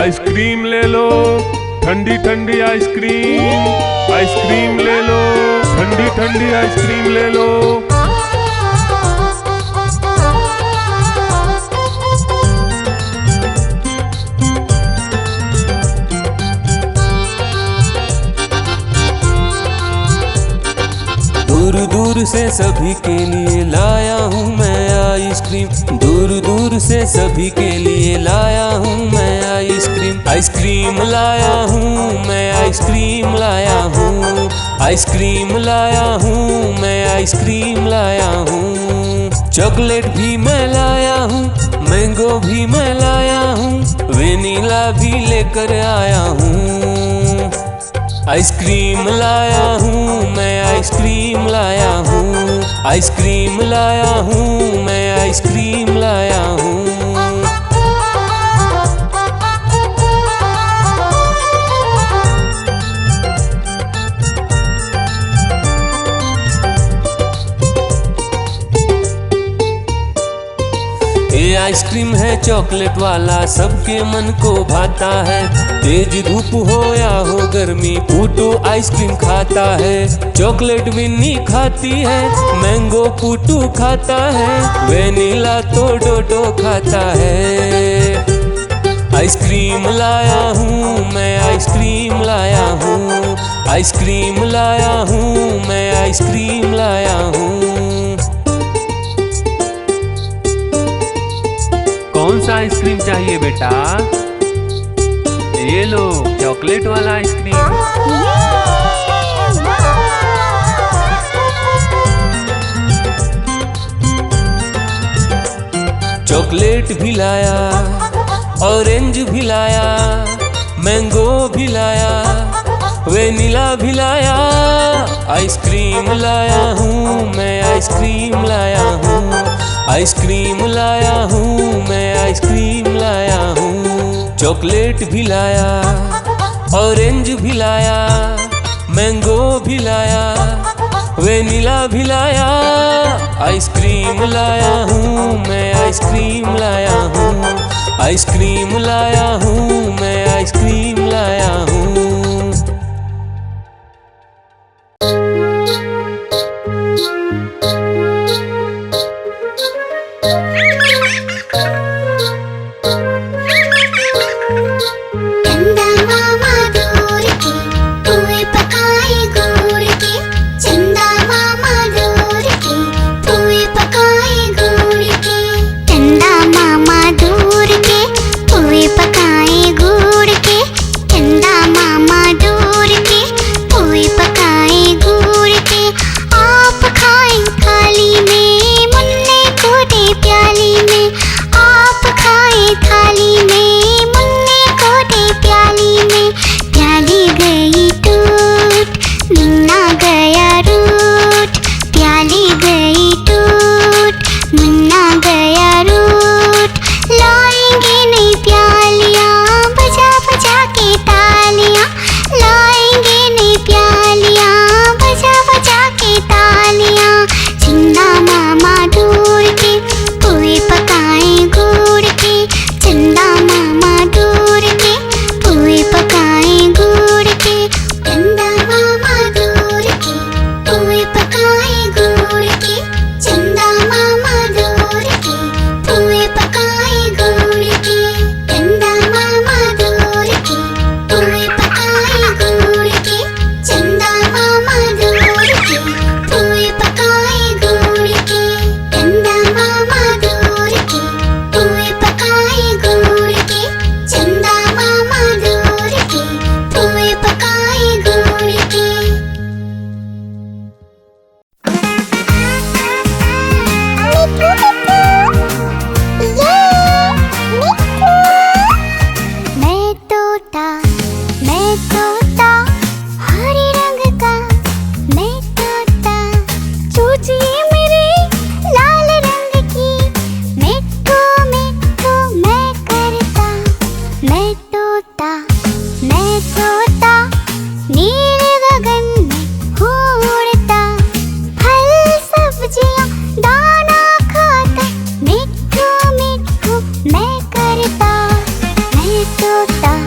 Ice cream ले लो, ठंडी ठंडी आइसक्रीम। आइसक्रीम ले लो, ठंडी ठंडी आइसक्रीम ले लो। दूर दूर से सभी के लिए लाया हूँ मैं आइसक्रीम। दूर दूर से सभी के लिए लाया हूँ मैं आइसक्रीम। आइसक्रीम लाया हूँ मैं, आइसक्रीम लाया हूँ। आइसक्रीम लाया हूँ मैं, आइसक्रीम लाया हूँ। चॉकलेट भी मैं लाया हूँ, मैंगो भी मैं लाया हूँ, वेनिला भी लेकर आया हूँ। आइसक्रीम लाया हूँ मैं, आइसक्रीम लाया हूँ। आइसक्रीम लाया हूँ मैं, आइसक्रीम लाया हूँ। ये आइसक्रीम है चॉकलेट वाला, सबके मन को भाता है। तेज धूप हो या हो गर्मी, पूटू आइसक्रीम खाता है। चॉकलेट विन्नी खाती है, मैंगो पूटू खाता है, वेनिला तो डोडो खाता है। आइसक्रीम लाया हूँ मैं, आइसक्रीम लाया हूँ। आइसक्रीम लाया हूँ मैं, आइसक्रीम लाया हूँ। कौन सा आइसक्रीम चाहिए बेटा? ये लो चॉकलेट वाला आइसक्रीम। चॉकलेट भी लाया, ऑरेंज भी लाया, मैंगो भी लाया, वेनिला भी लाया। आइसक्रीम लाया हूँ मैं, आइसक्रीम लाया हूँ। आइसक्रीम लाया हूँ मैं, आइसक्रीम लाया हूँ। चॉकलेट भी लाया, ऑरेंज भी लाया, मैंगो भी लाया, वेनिला भी लाया। आइसक्रीम लाया हूँ मैं, आइसक्रीम लाया हूँ। आइसक्रीम लाया हूँ मैं, आइसक्रीम लाया हूँ। मैं करता, मैं तोता।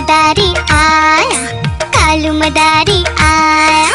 मदारी आया, कालू मदारी आया,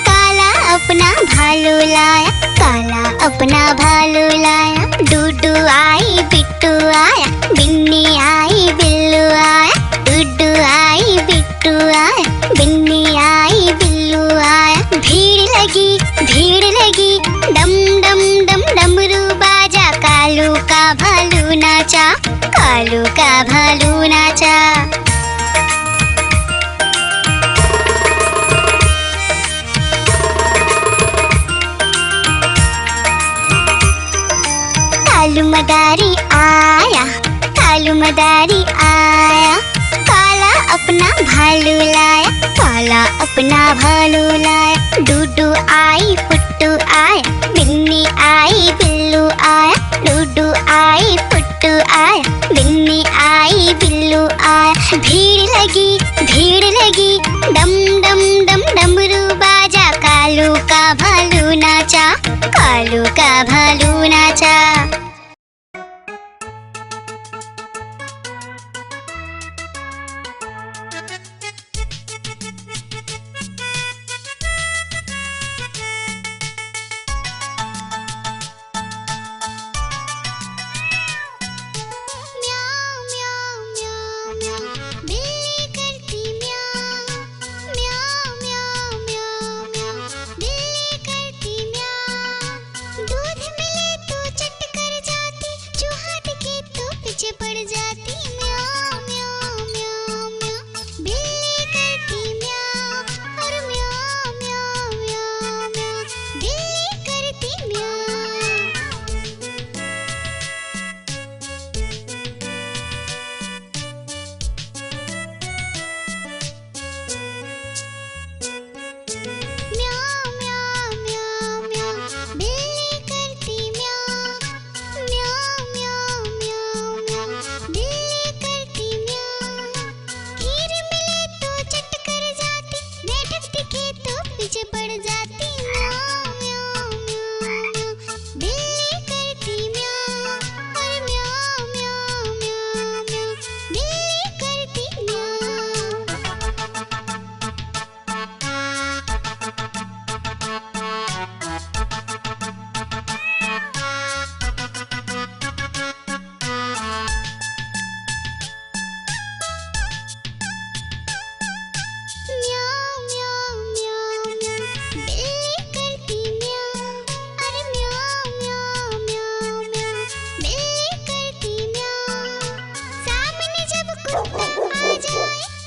काला अपना भालू लाया, काला अपना भालू लाया। डूडू आई बिट्टू आया, बिन्नी आई बिल्लू आया, डूडू आई बिट्टू आया, बिन्नी आई बिल्लू आया। भीड़ लगी, डम डम डम डमरू बाजा, कालू का भालू नाचा, कालू का भालू नाचा। कालू मदारी आया, कालू मदारी आया, काला अपना भालू लाया, काला अपना भालू लाया। डूडू आई पुट्टू आया, बिन्नी आई बिल्लू आया, डूडू आई पुट्टू आया, बिन्नी आई बिल्लू आया। भीड़ लगी, डम डम डम डमरू बाजा, कालू का भालू नाचा, कालू का भालू नाचा।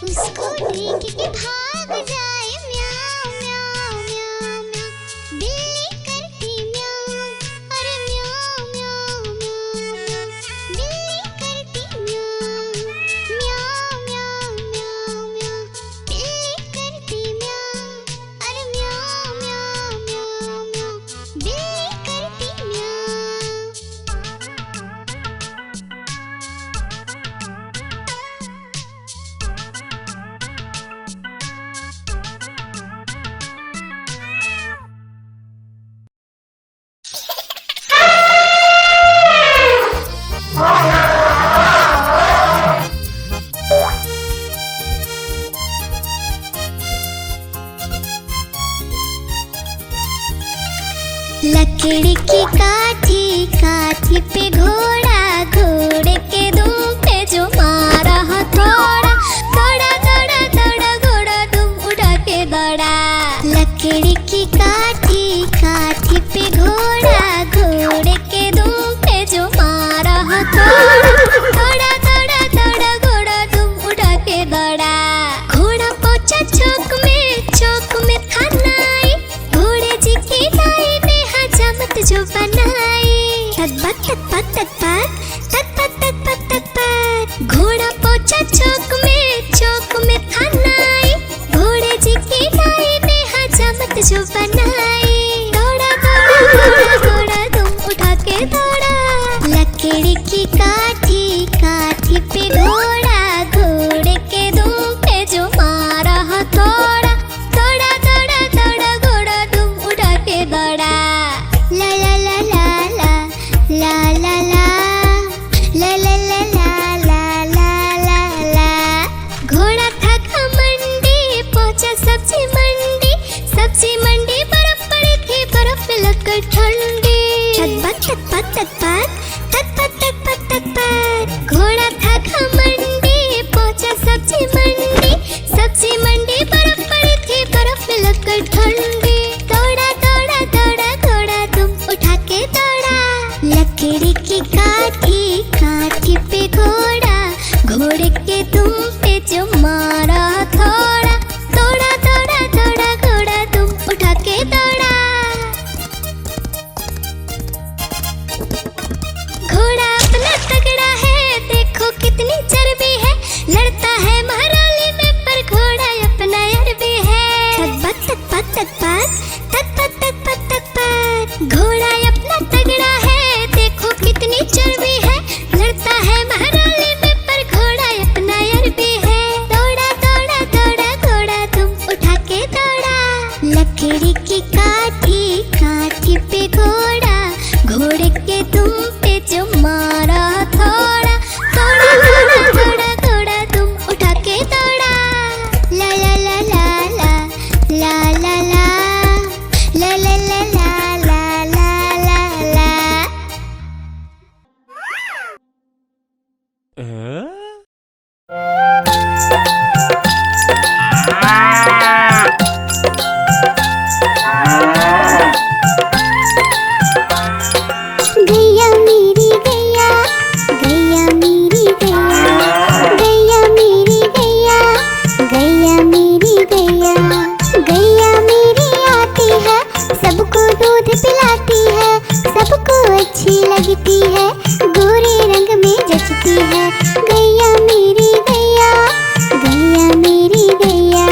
उसको देख के भाग जाए, म्याऊ म्याऊ म्याऊ म्याऊ। बिल्ली करती म्याऊ, अरे म्याऊ म्याऊ म्याऊ म्याऊ। बिल्ली करती म्याऊ, म्याऊ म्याऊ म्याऊ म्याऊ। बिल्ली करती म्याऊ, अरे म्याऊ म्याऊ म्याऊ म्याऊ। बिल्ली करती म्याऊ। लकड़ी की काठी, काठी पे घोड़ा, घोड़े के दुम पे जो मारा हथौड़ा, दौड़ा दौड़ा दौड़ा घोड़ा दुम उड़ा के दौड़ा। लकड़ी की काठी, काठी पे घोड़ा, घोड़े के दुम पे जो मारा हथौड़ा, दौड़ा दौड़ा दौड़ा घोड़ा दुम उड़ा के दौड़ा। घोड़ा पहुंचा चौक में था नाई, घोड़े जी की नाई ने हजामत जो बनाई। तत्पत तत्पत तत्पत तत्पत तत्पत तत्पत। घोड़ा पहुंचा चौक में था नाई, घोड़े जी की नाई ने हजामत जो बनाई। दौड़ा दौड़ा दौड़ा घोड़ा दुम उठा के दौड़ा। लकड़ी की काठी, काठी पे घोड़ा, घोड़े के दुम पे जो मारा हथौड़ा, दौड़ा दौड़ा दौड़ा घोड़ा दुम उठा के दौड़ा। ला ला ला ला ला ला ला ला ला ला ला ला ला ला ला ला। घोड़ा सबको दूध पिलाती है, सबको अच्छी लगती है, गोरे रंग में जचती है। गैया मेरी गैया, गैया मेरी गैया,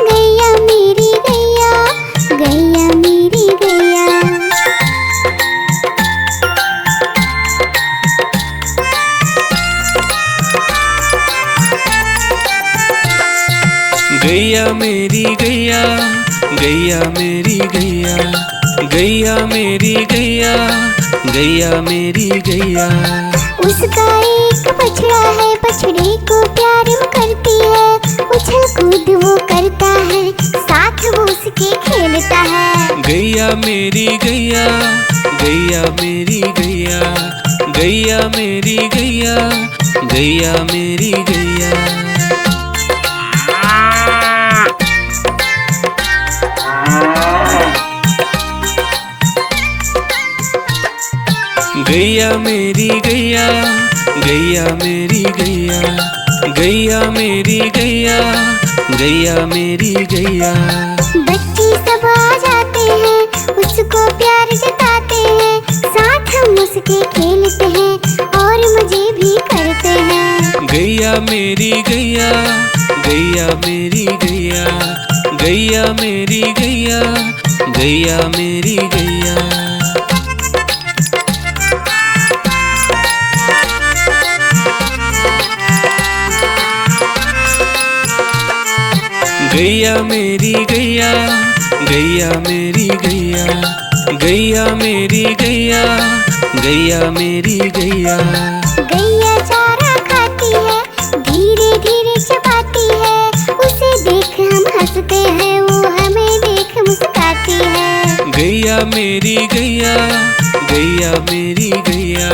गैया मेरी गैया, गैया मेरी गैया। गैया मेरी गैया, गैया मेरी गैया, गैया मेरी गैया, गैया मेरी गैया। उसका एक बछड़ा है, बछड़े को प्यार वो करती है, उछल कूद वो करता है, साथ वो उसके खेलता है। गैया मेरी गैया, गैया मेरी गैया, गैया मेरी गैया, गैया मेरी गैया। गैया मेरी गैया, गैया मेरी गैया, गैया मेरी गैया, गैया मेरी गैया। बच्चे सब आ जाते हैं, उसको प्यार जताते हैं, साथ हम उसके खेलते हैं और मजे भी करते हैं। गैया मेरी गैया, गैया मेरी गैया, गैया मेरी गैया, गैया मेरी गैया। गैया मेरी गैया, गैया मेरी गैया, गैया मेरी गैया, गैया मेरी गैया। गैया चारा खाती है, धीरे धीरे चबाती है, उसे देख हम हंसते हैं, वो हमें देख मुस्कुराती है। गैया मेरी गैया, गैया मेरी गैया,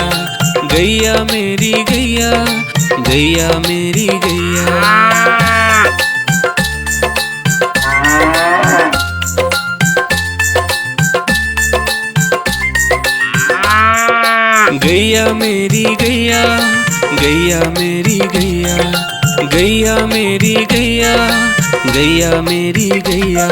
गैया मेरी गैया, गैया मेरी गैया। गैया मेरी गैया, गैया मेरी गैया, गैया मेरी गैया, गैया मेरी गैया।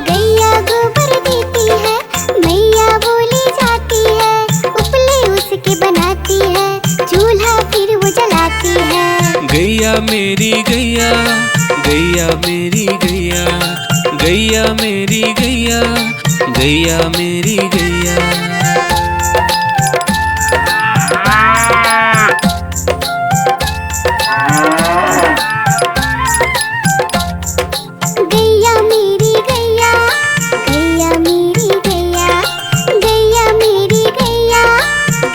गैया गोबर देती है, मैया बोली जाती है, उपले उसके बनाती है, चूल्हा फिर वो जलाती है। गैया मेरी गैया, गैया मेरी गैया, गैया मेरी गैया, गैया मेरी गैया। गैया मेरी गैया, गैया मेरी गैया, गैया मेरी गैया,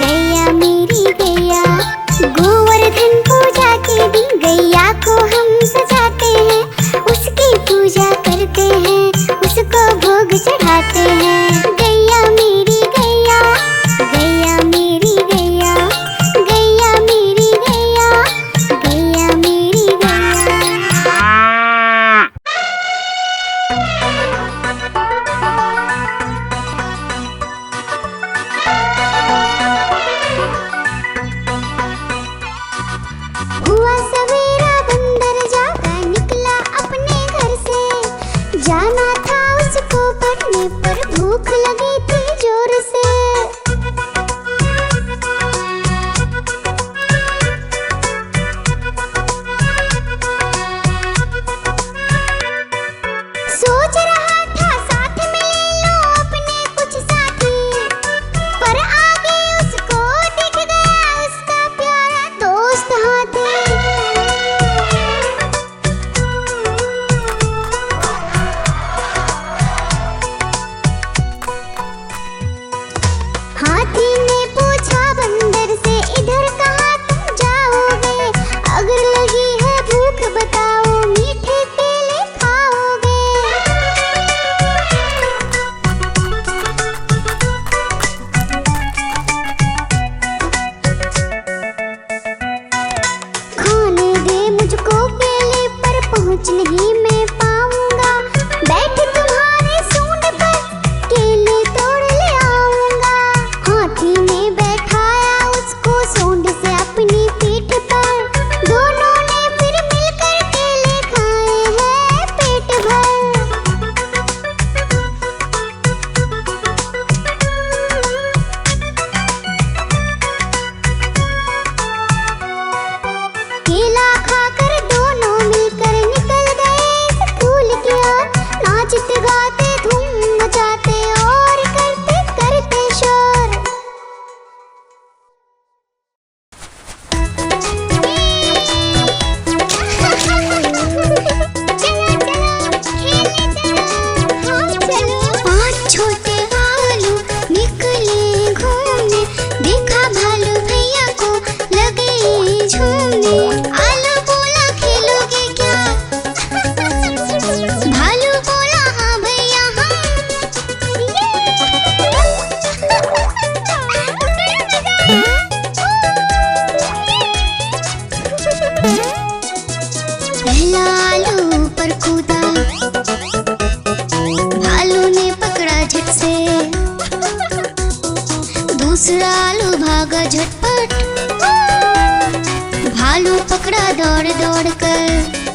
गैया मेरी गैया। गोवर्धन पूजा के दिन गैया को हम सजाते हैं, उसकी पूजा करते हैं, उसको भोग चढ़ाते हैं। गैया मेरी गैया, पकड़ा दौड़ दौड़ कर।